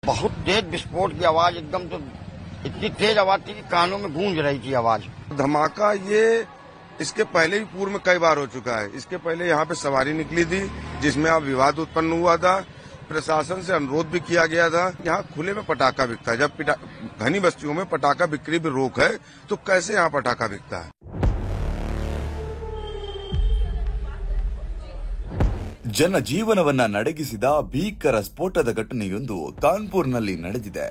बहुत तेज विस्फोट की आवाज, एकदम तो इतनी तेज आवाज थी कि कानों में गूंज रही थी आवाज। धमाका ये इसके पहले भी पूर्व में कई बार हो चुका है। इसके पहले यहाँ पे सवारी निकली थी जिसमें अब विवाद उत्पन्न हुआ था। प्रशासन से अनुरोध भी किया गया था। यहाँ खुले में पटाखा बिकता है, जब घनी बस्तियों में पटाखा बिक्री पर रोक है तो कैसे यहाँ पटाखा बिकता है। ಜನಜೀವನವನ್ನ ನಡಗಿಸಿದ ಭೀಕರ ಸ್ಫೋಟದ ಘಟನೆಯೊಂದು ಕಾನ್ಪುರ್ನಲ್ಲಿ ನಡೆದಿದೆ.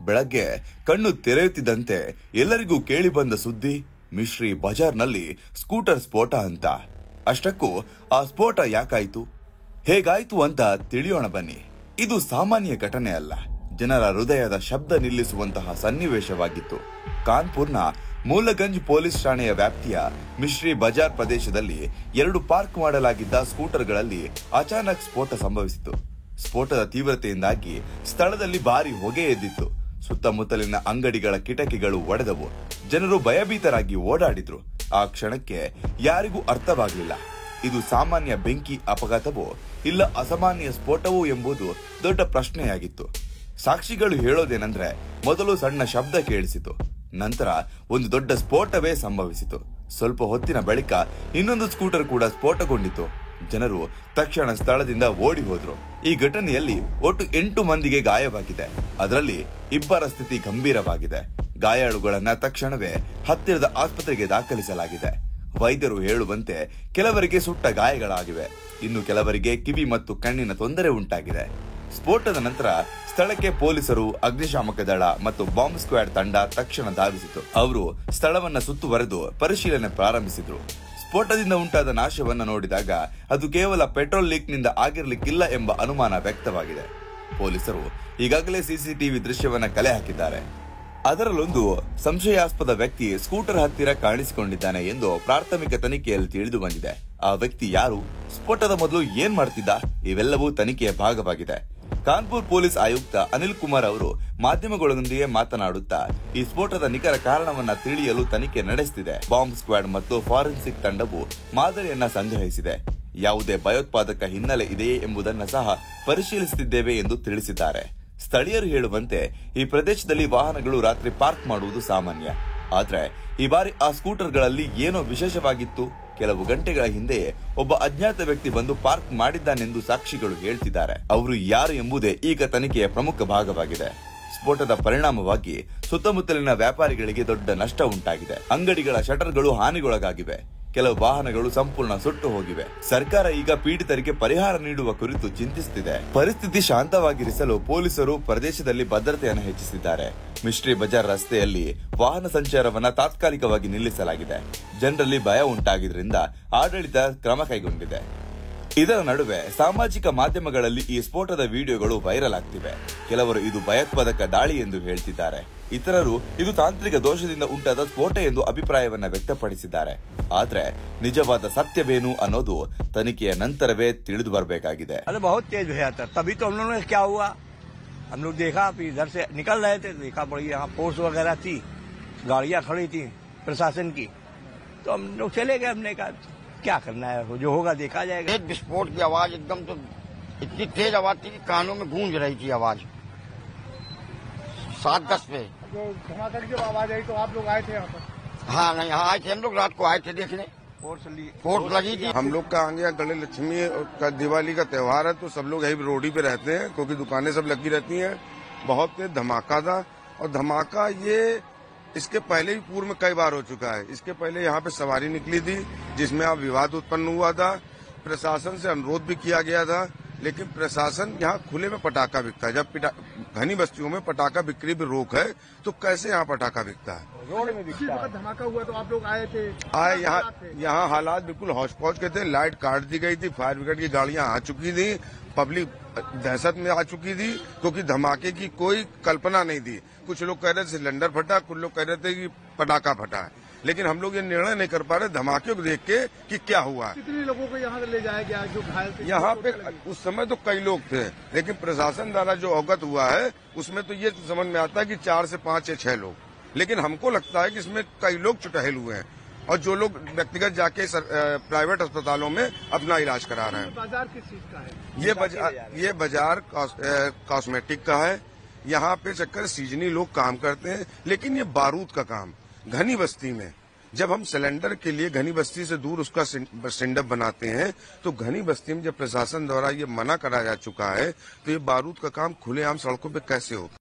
ಬೆಳಗ್ಗೆ ಕಣ್ಣು ತೆರೆಯುತ್ತಿದ್ದಂತೆ ಎಲ್ಲರಿಗೂ ಕೇಳಿಬಂದ ಸುದ್ದಿ, ಮಿಶ್ರಿ ಬಜಾರ್ನಲ್ಲಿ ಸ್ಕೂಟರ್ ಸ್ಫೋಟ ಅಂತ. ಅಷ್ಟಕ್ಕೂ ಆ ಸ್ಫೋಟ ಯಾಕಾಯ್ತು, ಹೇಗಾಯ್ತು ಅಂತ ತಿಳಿಯೋಣ ಬನ್ನಿ. ಇದು ಸಾಮಾನ್ಯ ಘಟನೆ ಅಲ್ಲ, ಜನರ ಹೃದಯದ ಶಬ್ದ ನಿಲ್ಲಿಸುವಂತಹ ಸನ್ನಿವೇಶವಾಗಿತ್ತು. ಕಾನ್ಪುರ್ನ ಮೂಲಗಂಜ್ ಪೊಲೀಸ್ ಠಾಣೆಯ ವ್ಯಾಪ್ತಿಯ ಮಿಶ್ರಿ ಬಜಾರ್ ಪ್ರದೇಶದಲ್ಲಿ 2 ಪಾರ್ಕ್ ಮಾಡಲಾಗಿದ್ದ ಸ್ಕೂಟರ್ಗಳಲ್ಲಿ ಅಚಾನಕ್ ಸ್ಫೋಟ ಸಂಭವಿಸಿತು. ಸ್ಫೋಟದ ತೀವ್ರತೆಯಿಂದಾಗಿ ಸ್ಥಳದಲ್ಲಿ ಭಾರಿ ಹೊಗೆ ಎದ್ದಿತ್ತು. ಸುತ್ತಮುತ್ತಲಿನ ಅಂಗಡಿಗಳ ಕಿಟಕಿಗಳು ಒಡೆದವು. ಜನರು ಭಯಭೀತರಾಗಿ ಓಡಾಡಿದ್ರು. ಆ ಕ್ಷಣಕ್ಕೆ ಯಾರಿಗೂ ಅರ್ಥವಾಗಲಿಲ್ಲ, ಇದು ಸಾಮಾನ್ಯ ಬೆಂಕಿ ಅಪಘಾತವೋ ಇಲ್ಲ ಅಸಾಮಾನ್ಯ ಸ್ಫೋಟವೋ ಎಂಬುದು ದೊಡ್ಡ ಪ್ರಶ್ನೆಯಾಗಿತ್ತು. ಸಾಕ್ಷಿಗಳು ಹೇಳೋದೇನೆಂದ್ರೆ, ಮೊದಲು ಸಣ್ಣ ಶಬ್ದ ಕೇಳಿಸಿತು, ನಂತರ ಒಂದು ದೊಡ್ಡ ಸ್ಫೋಟವೇ ಸಂಭವಿಸಿತು. ಸ್ವಲ್ಪ ಹೊತ್ತಿನ ಬಳಿಕ ಇನ್ನೊಂದು ಸ್ಕೂಟರ್ ಕೂಡ ಸ್ಫೋಟಗೊಂಡಿತು. ಜನರು ತಕ್ಷಣ ಸ್ಥಳದಿಂದ ಓಡಿ ಹೋದ್ರು. ಈ ಘಟನೆಯಲ್ಲಿ ಒಟ್ಟು 8 ಮಂದಿಗೆ ಗಾಯವಾಗಿದೆ. ಅದರಲ್ಲಿ 2 ಸ್ಥಿತಿ ಗಂಭೀರವಾಗಿದೆ. ಗಾಯಾಳುಗಳನ್ನ ತಕ್ಷಣವೇ ಹತ್ತಿರದ ಆಸ್ಪತ್ರೆಗೆ ದಾಖಲಿಸಲಾಗಿದೆ. ವೈದ್ಯರು ಹೇಳುವಂತೆ ಕೆಲವರಿಗೆ ಸುಟ್ಟ ಗಾಯಗಳಾಗಿವೆ, ಇನ್ನು ಕೆಲವರಿಗೆ ಕಿವಿ ಮತ್ತು ಕಣ್ಣಿನ ತೊಂದರೆ ಉಂಟಾಗಿದೆ. ಸ್ಫೋಟದ ನಂತರ ಸ್ಥಳಕ್ಕೆ ಪೊಲೀಸರು, ಅಗ್ನಿಶಾಮಕ ದಳ ಮತ್ತು ಬಾಂಬ್ ಸ್ಕ್ವಾಡ್ ತಂಡ ತಕ್ಷಣ ಧಾವಿಸಿತು. ಅವರು ಸ್ಥಳವನ್ನ ಸುತ್ತುವರೆದು ಪರಿಶೀಲನೆ ಪ್ರಾರಂಭಿಸಿದ್ರು. ಸ್ಫೋಟದಿಂದ ಉಂಟಾದ ನಾಶವನ್ನ ನೋಡಿದಾಗ ಅದು ಕೇವಲ ಪೆಟ್ರೋಲ್ ಲೀಕ್ ನಿಂದ ಆಗಿರ್ಲಿಕ್ಕಿಲ್ಲ ಎಂಬ ಅನುಮಾನ ವ್ಯಕ್ತವಾಗಿದೆ. ಪೊಲೀಸರು ಈಗಾಗಲೇ ಸಿಸಿಟಿವಿ ದೃಶ್ಯವನ್ನ ಕಲೆ ಹಾಕಿದ್ದಾರೆ. ಅದರಲ್ಲೊಂದು ಸಂಶಯಾಸ್ಪದ ವ್ಯಕ್ತಿ ಸ್ಕೂಟರ್ ಹತ್ತಿರ ಕಾಣಿಸಿಕೊಂಡಿದ್ದಾನೆ ಎಂದು ಪ್ರಾಥಮಿಕ ತನಿಖೆಯಲ್ಲಿ ತಿಳಿದು ಬಂದಿದೆ. ಆ ವ್ಯಕ್ತಿ ಯಾರು, ಸ್ಫೋಟದ ಮೊದಲು ಏನ್ ಮಾಡ್ತಿದ್ದ, ಇವೆಲ್ಲವೂ ತನಿಖೆಯ ಭಾಗವಾಗಿದೆ. ಕಾನ್ಪುರ್ ಪೊಲೀಸ್ ಆಯುಕ್ತ ಅನಿಲ್ ಕುಮಾರ್ ಅವರು ಮಾಧ್ಯಮಗಳೊಂದಿಗೆ ಮಾತನಾಡುತ್ತಾ ಈ ಸ್ಫೋಟದ ನಿಖರ ಕಾರಣವನ್ನ ತಿಳಿಯಲು ತನಿಖೆ ನಡೆಸುತ್ತಿದೆ. ಬಾಂಬ್ ಸ್ಕ್ವಾಡ್ ಮತ್ತು ಫಾರೆನ್ಸಿಕ್ ತಂಡವು ಮಾದರಿಯನ್ನ ಸಂಗ್ರಹಿಸಿದೆ. ಯಾವುದೇ ಭಯೋತ್ಪಾದಕ ಹಿನ್ನೆಲೆ ಇದೆಯೇ ಎಂಬುದನ್ನು ಸಹ ಪರಿಶೀಲಿಸುತ್ತಿದ್ದೇವೆ ಎಂದು ತಿಳಿಸಿದ್ದಾರೆ. ಸ್ಥಳೀಯರು ಹೇಳುವಂತೆ ಈ ಪ್ರದೇಶದಲ್ಲಿ ವಾಹನಗಳು ರಾತ್ರಿ ಪಾರ್ಕ್ ಮಾಡುವುದು ಸಾಮಾನ್ಯ. ಆದ್ರೆ ಈ ಬಾರಿ ಆ ಸ್ಕೂಟರ್ಗಳಲ್ಲಿ ಏನೋ ವಿಶೇಷವಾಗಿತ್ತು. ಕೆಲವು ಗಂಟೆಗಳ ಹಿಂದೆಯೇ ಒಬ್ಬ ಅಜ್ಞಾತ ವ್ಯಕ್ತಿ ಬಂದು ಪಾರ್ಕ್ ಮಾಡಿದ್ದಾನೆಂದು ಸಾಕ್ಷಿಗಳು ಹೇಳ್ತಿದ್ದಾರೆ. ಅವರು ಯಾರು ಎಂಬುದೇ ಈಗ ತನಿಖೆಯ ಪ್ರಮುಖ ಭಾಗವಾಗಿದೆ. ಸ್ಫೋಟದ ಪರಿಣಾಮವಾಗಿ ಸುತ್ತಮುತ್ತಲಿನ ವ್ಯಾಪಾರಿಗಳಿಗೆ ದೊಡ್ಡ ನಷ್ಟ ಉಂಟಾಗಿದೆ. ಅಂಗಡಿಗಳ ಶಟರ್ಗಳು ಹಾನಿಗೊಳಗಾಗಿವೆ. ಕೆಲವು ವಾಹನಗಳು ಸಂಪೂರ್ಣ ಸುಟ್ಟು ಹೋಗಿವೆ. ಸರ್ಕಾರ ಈಗ ಪೀಡಿತರಿಗೆ ಪರಿಹಾರ ನೀಡುವ ಕುರಿತು ಚಿಂತಿಸುತ್ತಿದೆ. ಪರಿಸ್ಥಿತಿ ಶಾಂತವಾಗಿರಿಸಲು ಪೊಲೀಸರು ಪ್ರದೇಶದಲ್ಲಿ ಭದ್ರತೆಯನ್ನು ಹೆಚ್ಚಿಸಿದ್ದಾರೆ. ಮಿಶ್ರಿ ಬಜಾರ್ ರಸ್ತೆಯಲ್ಲಿ ವಾಹನ ಸಂಚಾರವನ್ನ ತಾತ್ಕಾಲಿಕವಾಗಿ ನಿಲ್ಲಿಸಲಾಗಿದೆ. ಜನರಲ್ಲಿ ಭಯ ಉಂಟಾಗಿದ್ದರಿಂದ ಆಡಳಿತ ಕ್ರಮ ಕೈಗೊಂಡಿದೆ. ಇದರ ನಡುವೆ ಸಾಮಾಜಿಕ ಮಾಧ್ಯಮಗಳಲ್ಲಿ ಈ ಸ್ಫೋಟದ ವಿಡಿಯೋಗಳು ವೈರಲ್ ಆಗ್ತಿವೆ. ಕೆಲವರು ಇದು ಭಯೋತ್ಪಾದಕ ದಾಳಿ ಎಂದು ಹೇಳ್ತಿದ್ದಾರೆ. ಇತರರು ಇದು ತಾಂತ್ರಿಕ ದೋಷದಿಂದ ಉಂಟಾದ ಸ್ಫೋಟ ಎಂದು ಅಭಿಪ್ರಾಯವನ್ನ ವ್ಯಕ್ತಪಡಿಸಿದ್ದಾರೆ. ಆದ್ರೆ ನಿಜವಾದ ಸತ್ಯವೇನು ಅನ್ನೋದು ತನಿಖೆಯ ನಂತರವೇ ತಿಳಿದು ಬರಬೇಕಾಗಿದೆ. हम लोग देखा, इधर से निकल रहे थे, देखा बड़ी यहाँ फोर्स वगैरह थी, गाड़ियां खड़ी थी प्रशासन की, तो हम लोग चले गए. हमने कहा क्या करना है, जो होगा देखा जाएगा। तेज विस्फोट की आवाज, एकदम तो इतनी तेज आवाज थी कि कानों में गूंज रही थी आवाज। 7-10 पे जो धमाका की जब आवाज आई तो आप लोग आए थे यहाँ पर? हाँ, नहीं, यहाँ आए थे हम लोग, रात को आए थे देखने, फोर्स लगी थी। हम लोग का आगे गणेश लक्ष्मी का दिवाली का त्योहार है, तो सब लोग यही रोडी पे रहते हैं क्योंकि दुकानें सब लगी रहती हैं। बहुत तेज धमाका था, और धमाका ये इसके पहले भी पूर्व में कई बार हो चुका है। इसके पहले यहाँ पे सवारी निकली थी जिसमें अब विवाद उत्पन्न हुआ था। प्रशासन से अनुरोध भी किया गया था, लेकिन प्रशासन यहाँ खुले में पटाखा बिकता है, जब घनी बस्तियों में पटाखा बिक्री पर रोक है तो कैसे यहाँ पटाखा बिकता है। रोड में धमाका हुआ तो आप लोग आए थे? यहाँ हालात बिल्कुल हौच पौच के थे। लाइट काट दी गई थी, फायर ब्रिगेड की गाड़ियां आ चुकी थी, पब्लिक दहशत में आ चुकी थी क्योंकि धमाके की कोई कल्पना नहीं थी। कुछ लोग कह रहे थे सिलेंडर फटा, कुछ लोग कह रहे थे कि पटाखा फटा है, लेकिन हम लोग ये निर्णय नहीं कर पा रहे धमाके को देख के कि क्या हुआ। कितने लोगों को यहाँ ले जाया गया जो घायल थे? यहाँ पे उस समय तो कई लोग थे, लेकिन प्रशासन द्वारा जो अवगत हुआ है उसमें तो ये समझ में आता है कि 4 से 5 या 6 लोग, लेकिन हमको लगता है कि इसमें कई लोग चुटहल हुए हैं और जो लोग व्यक्तिगत जाके प्राइवेट अस्पतालों में अपना इलाज करा रहे हैं। बाजार किस चीज का है? ये बाजार कॉस्मेटिक का है। यहाँ पे चक्कर सीजनी लोग काम करते हैं, लेकिन ये बारूद का काम घनी बस्ती में, जब हम सिलेंडर के लिए घनी बस्ती से दूर उसका सिंडप बनाते हैं, तो घनी बस्ती में जब प्रशासन द्वारा ये मना करा जा चुका है, तो ये बारूद का काम खुलेआम सड़कों पे कैसे होता है।